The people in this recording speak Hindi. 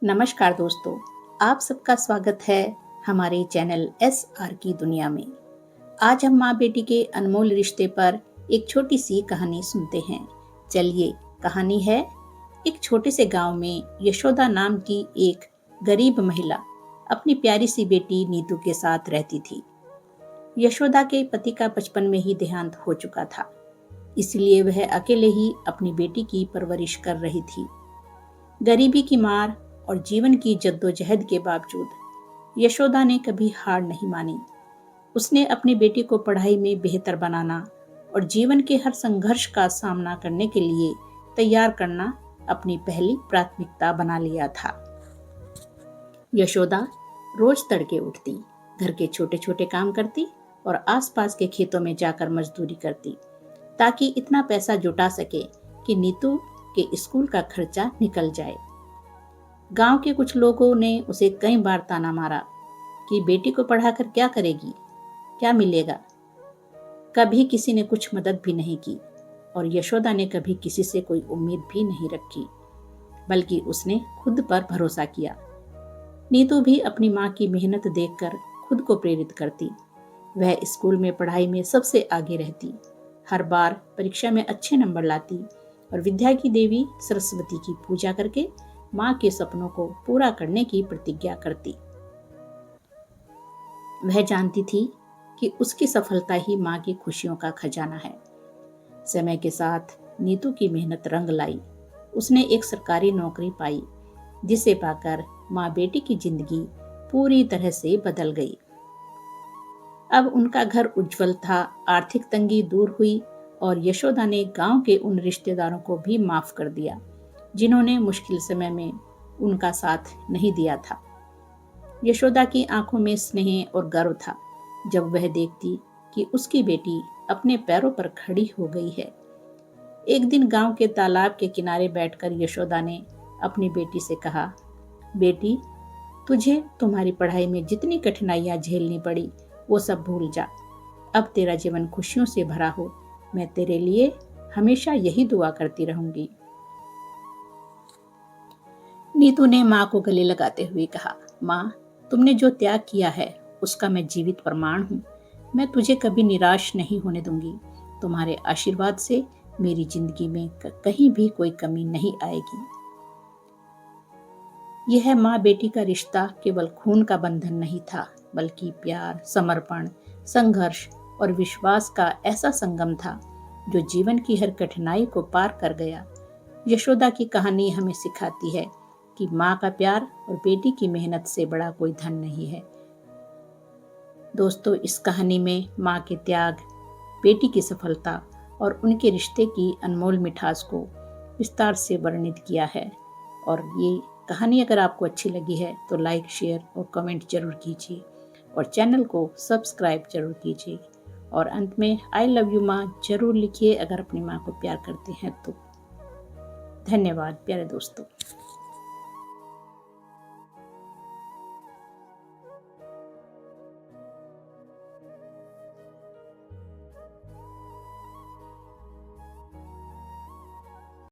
नमस्कार दोस्तों, आप सबका स्वागत है हमारे चैनल SR की दुनिया में। आज हम माँ बेटी के अनमोल रिश्ते पर एक छोटी सी कहानी सुनते हैं। चलिए, कहानी है एक छोटे से गांव में यशोदा नाम की एक गरीब महिला अपनी प्यारी सी बेटी नीतू के साथ रहती थी। यशोदा के पति का बचपन में ही देहांत हो चुका था, इसलिए वह अकेले ही अपनी बेटी की परवरिश कर रही थी। गरीबी की मार और जीवन की जद्दोजहद के बावजूद यशोदा ने कभी हार नहीं मानी। उसने अपनी बेटी को पढ़ाई में बेहतर बनाना और जीवन के हर संघर्ष का सामना करने के लिए तैयार करना अपनी पहली प्राथमिकता बना लिया था। यशोदा रोज तड़के उठती, घर के छोटे छोटे काम करती और आसपास के खेतों में जाकर मजदूरी करती, ताकि इतना पैसा जुटा सके कि नीतू के स्कूल का खर्चा निकल जाए। गांव के कुछ लोगों ने उसे कई बार ताना मारा कि बेटी को पढ़ाकर क्या करेगी, क्या मिलेगा। कभी किसी ने कुछ मदद भी नहीं की और यशोदा ने कभी किसी से कोई उम्मीद भी नहीं रखी, बल्कि उसने खुद पर भरोसा किया। नीतू भी अपनी माँ की मेहनत देखकर खुद को प्रेरित करती। वह स्कूल में पढ़ाई में सबसे आगे रहती, हर बार परीक्षा में अच्छे नंबर लाती और विद्या की देवी सरस्वती की पूजा करके माँ के सपनों को पूरा करने की प्रतिज्ञा करती। वह जानती थी कि उसकी सफलता ही माँ की खुशियों का खजाना है। समय के साथ नीतू की मेहनत रंग लाई। उसने एक सरकारी नौकरी पाई, जिसे पाकर माँ बेटी की जिंदगी पूरी तरह से बदल गई। अब उनका घर उज्जवल था, आर्थिक तंगी दूर हुई और यशोदा ने गांव के उन रिश्तेदारों को भी माफ कर दिया जिन्होंने मुश्किल समय में उनका साथ नहीं दिया था। यशोदा की आंखों में स्नेह और गर्व था जब वह देखती कि उसकी बेटी अपने पैरों पर खड़ी हो गई है। एक दिन गांव के तालाब के किनारे बैठकर यशोदा ने अपनी बेटी से कहा, बेटी, तुझे तुम्हारी पढ़ाई में जितनी कठिनाइयां झेलनी पड़ी वो सब भूल जा। अब तेरा जीवन खुशियों से भरा हो। मैं तेरे लिए हमेशा यही दुआ करती रहूंगी। नीतू ने माँ को गले लगाते हुए कहा, माँ, तुमने जो त्याग किया है उसका मैं जीवित प्रमाण हूँ। मैं तुझे कभी निराश नहीं होने दूंगी। तुम्हारे आशीर्वाद से मेरी जिंदगी में कहीं भी कोई कमी नहीं आएगी। यह माँ बेटी का रिश्ता केवल खून का बंधन नहीं था, बल्कि प्यार, समर्पण, संघर्ष और विश्वास का ऐसा संगम था जो जीवन की हर कठिनाई को पार कर गया। यशोदा की कहानी हमें सिखाती है कि माँ का प्यार और बेटी की मेहनत से बड़ा कोई धन नहीं है। दोस्तों, इस कहानी में माँ के त्याग, बेटी की सफलता और उनके रिश्ते की अनमोल मिठास को विस्तार से वर्णित किया है। और ये कहानी अगर आपको अच्छी लगी है तो लाइक, शेयर और कमेंट जरूर कीजिए और चैनल को सब्सक्राइब जरूर कीजिए। और अंत में आई लव यू माँ जरूर लिखिए अगर अपनी माँ को प्यार करते हैं तो। धन्यवाद प्यारे दोस्तों।